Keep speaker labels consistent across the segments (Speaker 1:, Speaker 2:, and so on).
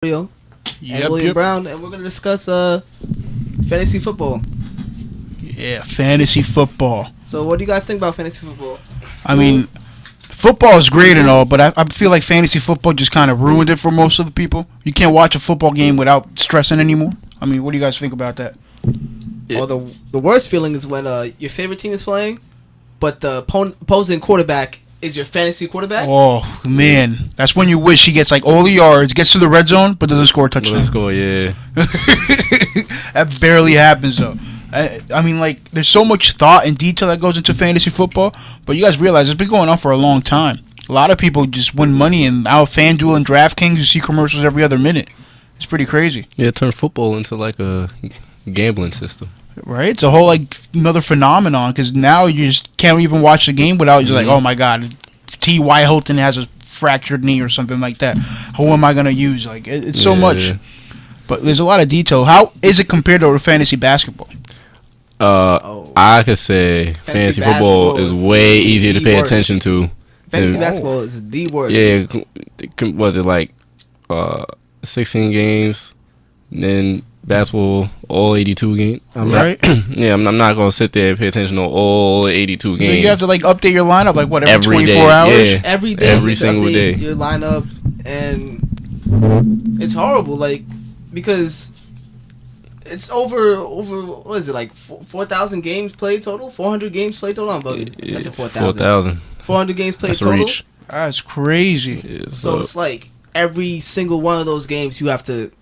Speaker 1: Mario and William Brown, and we're gonna discuss fantasy football.
Speaker 2: Yeah, fantasy football.
Speaker 1: So, what do you guys think about fantasy football?
Speaker 2: I mean, football is great and all, but I feel like fantasy football just kind of ruined it for most of the people. You can't watch a football game without stressing anymore. I mean, what do you guys think about that?
Speaker 1: Well, the worst feeling is when your favorite team is playing, but the opposing quarterback is your fantasy quarterback.
Speaker 2: Oh man, that's when you wish he gets like all the yards, gets to the red zone, but doesn't score a touchdown.
Speaker 3: Doesn't score, yeah.
Speaker 2: That barely happens though. I mean, like, there's so much thought and detail that goes into fantasy football, but you guys realize it's been going on for a long time. A lot of people just win money, and out of FanDuel and DraftKings, you see commercials every other minute. It's pretty crazy.
Speaker 3: Yeah, it turned football into like a gambling system.
Speaker 2: Right? It's a whole, like, another phenomenon, because now you just can't even watch the game without, you're like, oh my god, T.Y. Hilton has a fractured knee or something like that. Who am I going to use? Like, it's so much.
Speaker 3: Yeah.
Speaker 2: But there's a lot of detail. How is it compared to fantasy basketball?
Speaker 3: I could say fantasy football is way easier to pay attention to.
Speaker 1: Fantasy basketball is the worst.
Speaker 3: Yeah, was it like 16 games, and then basketball all 82 games?
Speaker 2: Right?
Speaker 3: Yeah, I'm not gonna sit there and pay attention to all 82 games.
Speaker 2: So you have to like update your lineup like what every 24
Speaker 3: day,
Speaker 2: hours?
Speaker 3: yeah.
Speaker 1: Every day,
Speaker 3: Every single day.
Speaker 1: Your lineup, and it's horrible. Like, because it's over what is it, like 4,000 games played total? 400 games played total? I'm bugging. That's a 4,000. 400 games played
Speaker 3: That's
Speaker 1: total?
Speaker 3: a reach.
Speaker 2: That's crazy.
Speaker 3: Yeah,
Speaker 1: So it's like every single one of those games you have to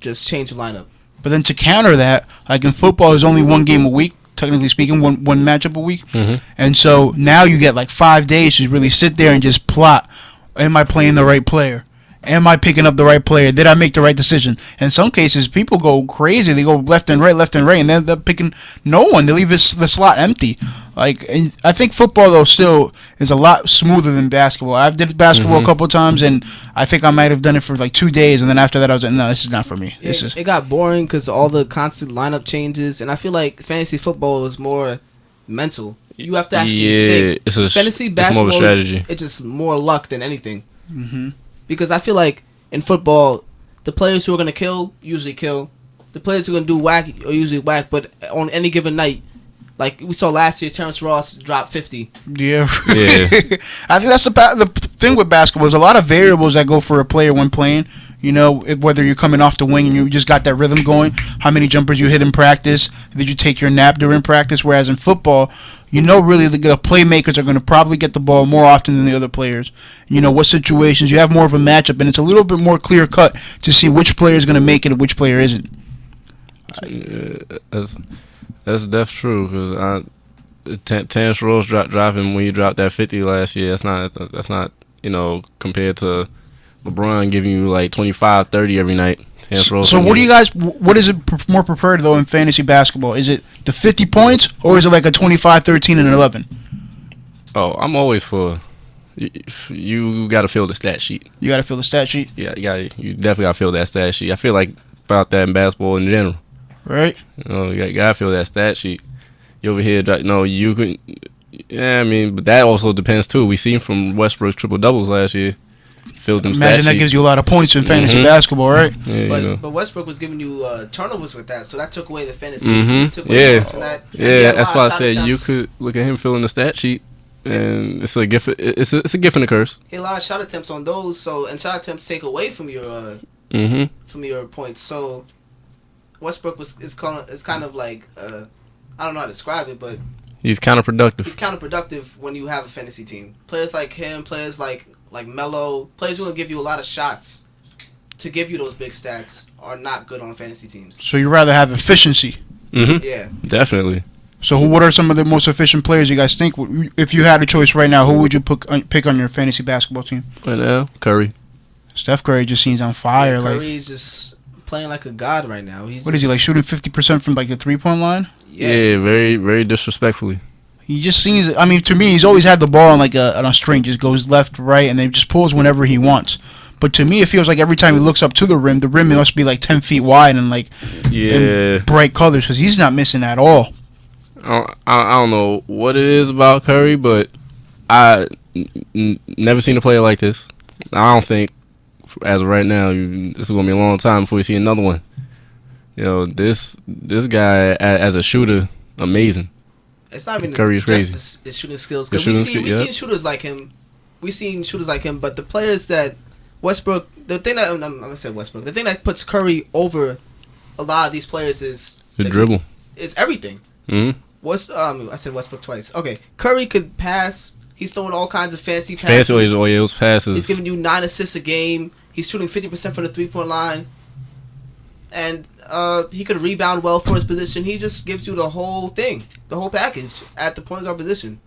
Speaker 1: just change the lineup.
Speaker 2: But then to counter that, like in football, there's only one game a week, technically speaking, one matchup a week.
Speaker 3: Mhm.
Speaker 2: And so now you get like 5 days to really sit there and just plot, am I playing the right player? Am I picking up the right player? Did I make the right decision? In some cases, people go crazy. They go left and right, and then they're picking no one. They leave the slot empty. Like, and I think football, though, still is a lot smoother than basketball. I've did basketball a couple of times, and I think I might have done it for like 2 days, and then after that, I was like, no, this is not for me.
Speaker 1: It got boring because all the constant lineup changes, and I feel like fantasy football is more mental. You have to actually think. Fantasy basketball,
Speaker 3: it's more of a strategy.
Speaker 1: It's just more luck than anything.
Speaker 2: Mm-hmm.
Speaker 1: Because I feel like in football, the players who are going to kill usually kill. The players who are going to do whack are usually whack. But on any given night, like we saw last year, Terrence Ross dropped 50.
Speaker 2: Yeah.
Speaker 3: Yeah.
Speaker 2: I think that's the thing with basketball. There's a lot of variables that go for a player when playing. You know, whether you're coming off the wing and you just got that rhythm going, how many jumpers you hit in practice, did you take your nap during practice? Whereas in football, you know really the playmakers are going to probably get the ball more often than the other players. You know, what situations, you have more of a matchup, and it's a little bit more clear-cut to see which player is going to make it and which player isn't.
Speaker 3: That's true, because Terrence Ross dropping when you dropped that 50 last year, that's not compared to LeBron giving you like 25, 30 every night.
Speaker 2: So what do you guys? What is it more preferred though in fantasy basketball? Is it the 50 points or is it like a 25, 13, and 11?
Speaker 3: Oh, I'm always for. You got to fill the stat sheet.
Speaker 2: You got to fill the stat sheet.
Speaker 3: Yeah, you definitely got to fill that stat sheet. I feel like about that in basketball in general.
Speaker 2: Right.
Speaker 3: You got to fill that stat sheet. You over here, you can. Yeah, I mean, but that also depends too. We seen from Westbrook's triple doubles last year. Filled them
Speaker 2: Imagine that gives you a lot of points in fantasy basketball, right?
Speaker 3: Yeah,
Speaker 1: but Westbrook was giving you turnovers with that, so that took away the fantasy.
Speaker 3: Yeah, that's why I said you could look at him filling the stat sheet, and it's a gift. It's a gift and a curse.
Speaker 1: He had a lot of shot attempts on those, and shot attempts take away from your from your points. So Westbrook is kind of like I don't know how to describe it, but
Speaker 3: he's counterproductive.
Speaker 1: He's counterproductive when you have a fantasy team. Players like him, players like Melo, players who will give you a lot of shots to give you those big stats are not good on fantasy teams.
Speaker 2: So you rather have efficiency.
Speaker 1: Yeah,
Speaker 3: definitely.
Speaker 2: So what are some of the most efficient players you guys think? If you had a choice right now, who would you pick on your fantasy basketball team?
Speaker 3: Right now, Curry.
Speaker 2: Steph Curry just seems on fire.
Speaker 1: Yeah, Curry's just playing like a god right now.
Speaker 2: What is he, like shooting 50% from like the 3-point line?
Speaker 3: Yeah, very, very disrespectfully.
Speaker 2: He just seems. I mean, to me, he's always had the ball on on a string. Just goes left, right, and then just pulls whenever he wants. But to me, it feels like every time he looks up to the rim must be like 10 feet wide and like in bright colors because he's not missing at all.
Speaker 3: I don't know what it is about Curry, but I never seen a player like this. I don't think as of right now, this is gonna be a long time before we see another one. You know, this guy as a shooter, amazing.
Speaker 1: It's not even
Speaker 3: Curry is crazy.
Speaker 1: just his shooting skills.
Speaker 3: The
Speaker 1: Because we
Speaker 3: shooting skill,
Speaker 1: seen shooters like him. We seen shooters like him, but the players that Westbrook, the thing that I'm gonna say Westbrook, the thing that puts Curry over a lot of these players is
Speaker 3: The dribble.
Speaker 1: It's everything.
Speaker 3: Mm-hmm.
Speaker 1: I said Westbrook twice. Okay, Curry could pass. He's throwing all kinds of fancy passes.
Speaker 3: Those passes.
Speaker 1: He's giving you 9 assists a game. He's shooting 50% from the 3-point line, and he could rebound well for his position. He just gives you the whole thing, the whole package at the point guard position.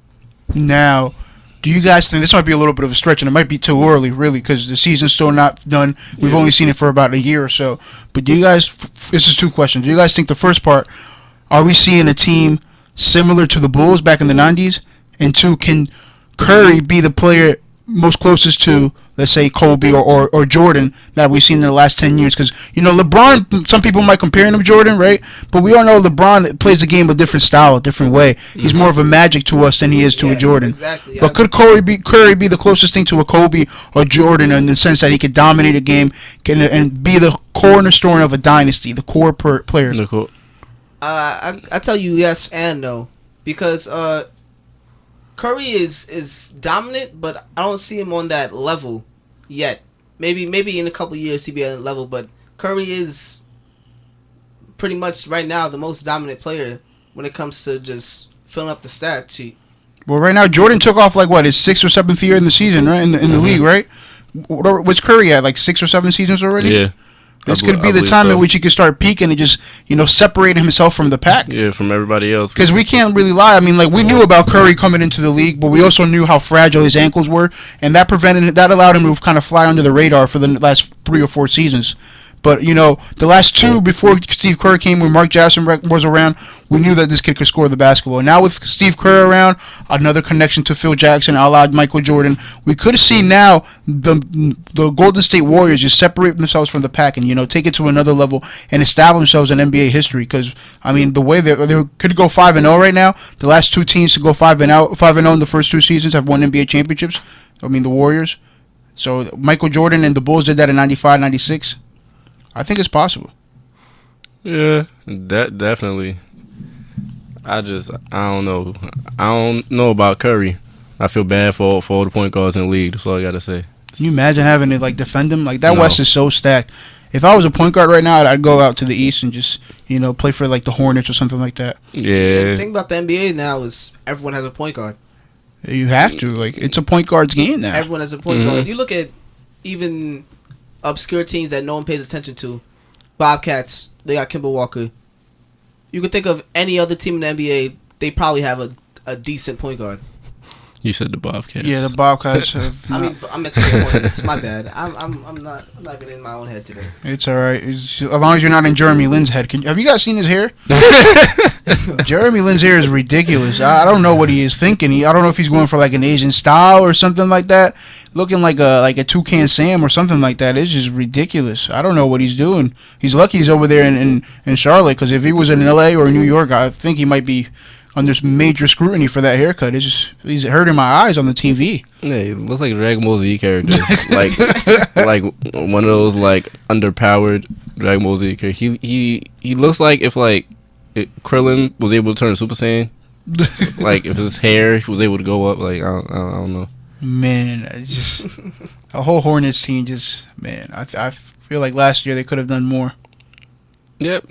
Speaker 2: Now, do you guys think this might be a little bit of a stretch, and it might be too early, really, because the season's still not done. We've only seen it for about a year or so. But do you guys? This is 2 questions. Do you guys think the first part, are we seeing a team similar to the Bulls back in the '90s? And 2, can Curry be the player most closest to, let's say, Kobe or Jordan that we've seen in the last 10 years? Because, you know, LeBron, some people might compare him to Jordan, right? But we all know LeBron plays the game a different style, a different way. He's more of a Magic to us than he is to a Jordan.
Speaker 1: Exactly.
Speaker 2: But could Curry be the closest thing to a Kobe or Jordan in the sense that he could dominate a game and be the cornerstone of a dynasty, the core player?
Speaker 1: I tell you yes and no, because Curry is dominant, but I don't see him on that level yet. Maybe in a couple years he'll be at that level, but Curry is pretty much right now the most dominant player when it comes to just filling up the stat sheet.
Speaker 2: Well, right now Jordan took off like what, his 6th or 7th year in the season, right? In the league, right? What's Curry at, like 6 or 7 seasons already?
Speaker 3: Yeah.
Speaker 2: This could be the time at which he could start peaking and just, you know, separate himself from the pack.
Speaker 3: Yeah, from everybody else.
Speaker 2: Because we can't really lie. I mean, like, we knew about Curry coming into the league, but we also knew how fragile his ankles were, and that allowed him to kind of fly under the radar for the last 3 or 4 seasons. But, you know, the last 2 before Steve Kerr came, when Mark Jackson was around, we knew that this kid could score the basketball. Now with Steve Kerr around, another connection to Phil Jackson, a la Michael Jordan, we could see now the Golden State Warriors just separate themselves from the pack and, you know, take it to another level and establish themselves in NBA history. Because, I mean, the way they could go 5-0 right now, the last 2 teams to go 5-0 in the first 2 seasons have won NBA championships. I mean, the Warriors. So Michael Jordan and the Bulls did that in 95, 96. I think it's possible.
Speaker 3: Yeah, that definitely. I don't know. I don't know about Curry. I feel bad for all the point guards in the league. That's all I gotta say.
Speaker 2: Can you imagine having to like defend him? Like that
Speaker 3: No.
Speaker 2: West is so stacked. If I was a point guard right now, I'd go out to the East and just, you know, play for like the Hornets or something like that.
Speaker 1: And
Speaker 3: Yeah.
Speaker 1: the thing about the NBA now is everyone has a point guard.
Speaker 2: You have to. Like, it's a point guard's game now.
Speaker 1: Everyone has a point
Speaker 3: Mhm.
Speaker 1: guard. You look at even obscure teams that no one pays attention to. Bobcats, they got Kemba Walker. You could think of any other team in the NBA, they probably have a decent point guard.
Speaker 3: You said the Bobcats.
Speaker 2: Yeah, the Bobcats have.
Speaker 1: I mean, I meant to say Hornets. My bad. I'm not even in my own head today.
Speaker 2: It's all right. As long as you're not in Jeremy Lin's head. Have you guys seen his hair? Jeremy Lin's hair is ridiculous. I don't know what he is thinking. I don't know if he's going for like an Asian style or something like that. Looking like a Toucan Sam or something like that. It's just ridiculous. I don't know what he's doing. He's lucky he's over there in Charlotte, because if he was in LA or New York, I think he might be under major scrutiny for that haircut. It's just, he's hurting my eyes on the TV.
Speaker 3: Yeah, he looks like a Dragon Ball Z character. like one of those like underpowered Dragon Ball Z characters. He looks like if Krillin was able to turn Super Saiyan. Like if his hair was able to go up. Like I don't know.
Speaker 2: Man, it's just a whole Hornets team. Just I feel like last year they could have done more.
Speaker 3: Yep.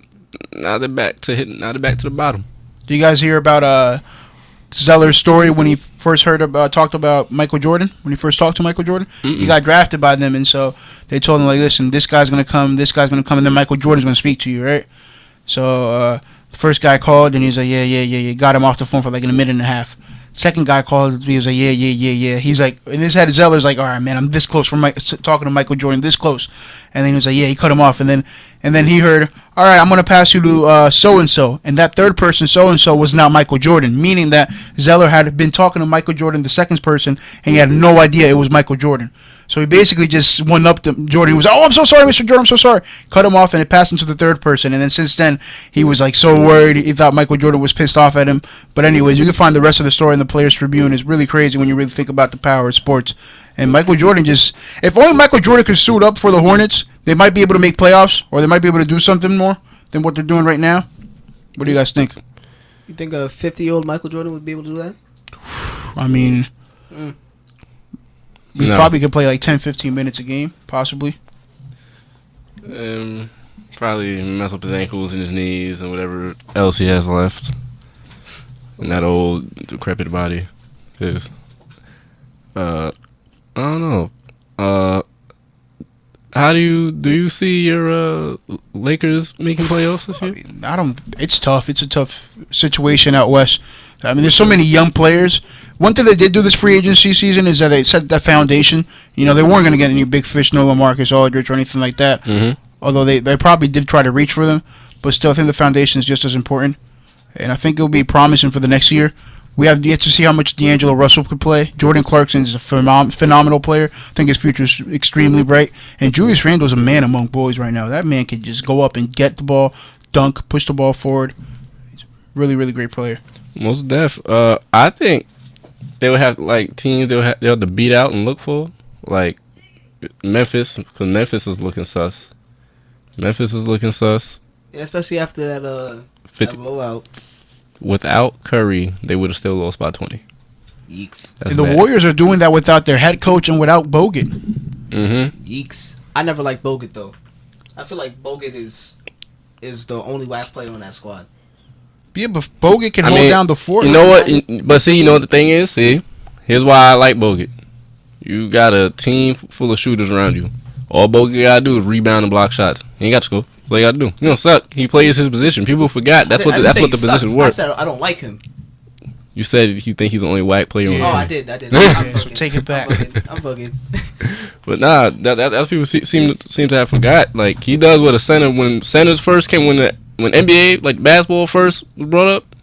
Speaker 3: Now they're back to the bottom.
Speaker 2: Do you guys hear about Zeller's story when he first talked about Michael Jordan? When he first talked to Michael Jordan, he got drafted by them, and so they told him like, "Listen, this guy's gonna come, and then Michael Jordan's gonna speak to you, right?" So the first guy called, and he's like, "Yeah." Got him off the phone for like a minute and a half. Second guy called, he was like, yeah. He's like, in his head, Zeller's like, all right, man, I'm this close from talking to Michael Jordan, this close. And then he was like, yeah, he cut him off. And then he heard, all right, I'm going to pass you to so-and-so. And that third person, so-and-so, was not Michael Jordan, meaning that Zeller had been talking to Michael Jordan, the second person, and he had no idea it was Michael Jordan. So he basically just one-upped Jordan. He was like, oh, I'm so sorry, Mr. Jordan, I'm so sorry. Cut him off, and it passed him to the third person. And then since then, he was like so worried. He thought Michael Jordan was pissed off at him. But anyways, you can find the rest of the story in the Players Tribune. It's really crazy when you really think about the power of sports And Michael Jordan if only Michael Jordan could suit up for the Hornets, they might be able to make playoffs, or they might be able to do something more than what they're doing right now. What do you guys think?
Speaker 1: You think a 50-year-old Michael Jordan would be able to do that?
Speaker 2: I mean, he probably could play like 10, 15 minutes a game, possibly.
Speaker 3: Probably mess up his ankles and his knees and whatever else he has left. And that old decrepit body. I don't know. How do you see your Lakers making playoffs this year?
Speaker 2: It's tough. It's a tough situation out west. I mean, there's so many young players. One thing they did do this free agency season is that they set that foundation. You know, they weren't going to get any big fish, no LaMarcus Aldridge or anything like that.
Speaker 3: Mm-hmm.
Speaker 2: Although they probably did try to reach for them, but still, I think the foundation is just as important. And I think it'll be promising for the next year. We have yet to see how much D'Angelo Russell could play. Jordan Clarkson is a phenomenal player. I think his future is extremely bright. And Julius Randle is a man among boys right now. That man can just go up and get the ball, dunk, push the ball forward. He's a really, really great player.
Speaker 3: Most def. I think they would have like teams they'll have to beat out and look for, like Memphis, because Memphis is looking sus.
Speaker 1: Yeah, especially after that
Speaker 3: 50
Speaker 1: that blowout.
Speaker 3: Without Curry, they would have still lost by 20.
Speaker 1: Yeeks.
Speaker 2: And the Warriors are doing that without their head coach and without Bogut.
Speaker 3: Mm-hmm.
Speaker 1: Yeeks. I never liked Bogut though. I feel like Bogut is the only whack player on that squad.
Speaker 2: Yeah, but Bogut can hold down the fort.
Speaker 3: You know what? But see, you know what the thing is? See, here's why I like Bogut. You got a team full of shooters around you. All Bogut gotta do is rebound and block shots. He ain't got to score. That's all he gotta do. He don't suck. He plays his position. People forgot. That's what the position works.
Speaker 1: I said I don't like him.
Speaker 3: You said you think he's the only whack player.
Speaker 1: Yeah. Oh, I did.
Speaker 2: Yeah, so take it back.
Speaker 1: I'm bugging.
Speaker 3: But nah, that's people seem to have forgot. Like he does what a center when centers first came when NBA like basketball first was brought up.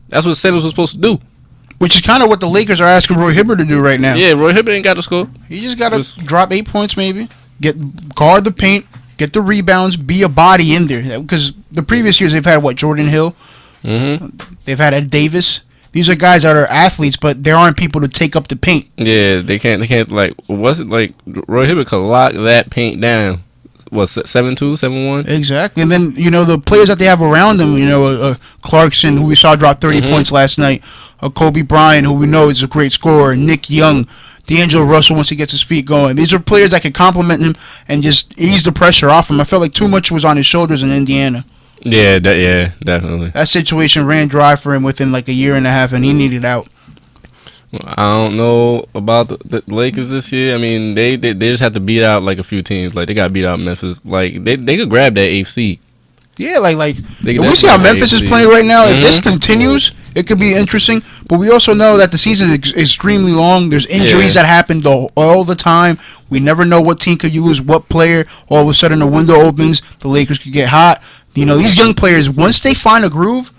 Speaker 3: That's what centers was supposed to do.
Speaker 2: Which is kind of what the Lakers are asking Roy Hibbert to do right now.
Speaker 3: Yeah, Roy Hibbert ain't got to score.
Speaker 2: He just got to drop 8 points maybe. Guard the paint, get the rebounds, be a body in there. Because the previous years they've had Jordan Hill, they've had Ed Davis. These are guys that are athletes, but there aren't people to take up the paint.
Speaker 3: Yeah, they can't like. Was it like Roy Hibbert could lock that paint down? What 7-2, 7-1?
Speaker 2: Exactly, and then the players that they have around them. Clarkson, who we saw drop 30 points last night. Kobe Bryant, who we know is a great scorer. Nick Young. D'Angelo Russell once he gets his feet going. These are players that can complement him and just ease the pressure off him. I felt like too much was on his shoulders in Indiana.
Speaker 3: Yeah, definitely.
Speaker 2: That situation ran dry for him within like a year and a half, and he needed out.
Speaker 3: I don't know about the Lakers this year. I mean, they just have to beat out like a few teams. Like they got beat out Memphis. Like they could grab that AFC.
Speaker 2: Yeah, like we see how Memphis is playing right now. If this continues, it could be interesting. But we also know that the season is extremely long. There's injuries that happen all the time. We never know what team could use what player. All of a sudden, the window opens. The Lakers could get hot. These young players, once they find a groove,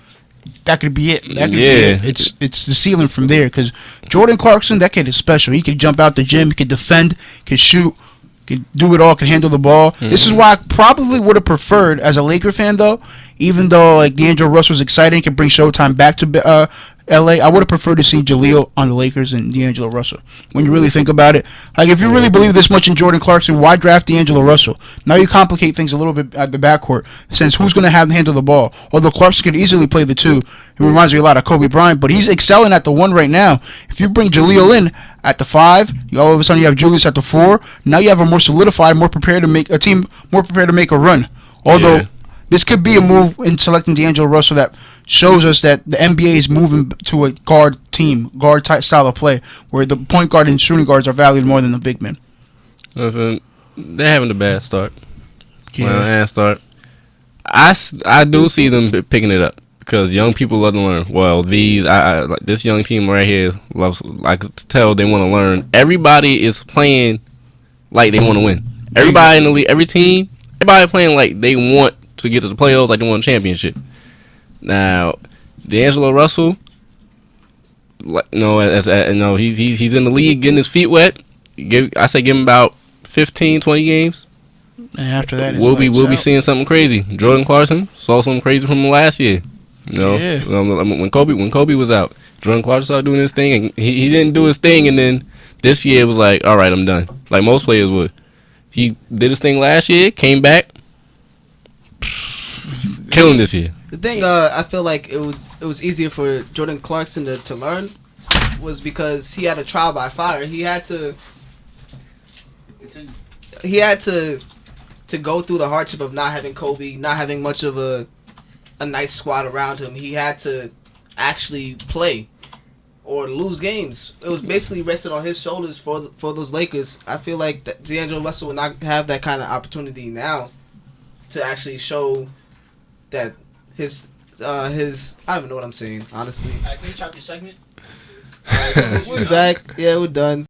Speaker 2: that could be it. That could be it. It's the ceiling from there. Because Jordan Clarkson, that kid is special. He can jump out the gym. He can defend. Can shoot. Can do it all, can handle the ball. This is why I probably would have preferred, as a Laker fan, though, even though like D'Angelo Russell was exciting, can bring Showtime back to L.A., I would have preferred to see Jaleel on the Lakers than D'Angelo Russell. When you really think about it, like if you really believe this much in Jordan Clarkson, why draft D'Angelo Russell? Now you complicate things a little bit at the backcourt, since who's going to handle the ball? Although Clarkson could easily play the two. He reminds me a lot of Kobe Bryant, but he's excelling at the one right now. If you bring Jaleel in at the 5, all of a sudden you have Julius at the 4. Now you have a more solidified, more prepared to make a run. Although this could be a move in selecting D'Angelo Russell that shows us that the NBA is moving to a guard type style of play, where the point guard and shooting guards are valued more than the big men.
Speaker 3: Listen, they're having a bad start.
Speaker 2: Yeah.
Speaker 3: I do see them picking it up because young people love to learn. Well, like this young team right here loves. I could tell they want to learn. Everybody is playing like they want to win. Everybody in the league, everybody playing like they want to get to the playoffs, like they want a championship. Now, D'Angelo Russell, he's in the league getting his feet wet. I say give him about 15, 20 games.
Speaker 2: And after that,
Speaker 3: we'll be seeing something crazy. Jordan Clarkson saw something crazy from him last year. When Kobe was out, Jordan Clarkson started doing his thing, and he didn't do his thing, and then This year it was like, all right, I'm done. Like most players would. He did his thing last year, came back, killing this year.
Speaker 1: The thing I feel like it was easier for Jordan Clarkson to learn was because he had a trial by fire. He had to go through the hardship of not having Kobe, not having much of a nice squad around him. He had to actually play or lose games. It was basically rested on his shoulders for those Lakers. I feel like that D'Angelo Russell would not have that kind of opportunity now to actually show that his I don't even know what I'm saying, honestly.
Speaker 4: Can you chop your segment?
Speaker 1: Alright, so we're back. Yeah, we're done.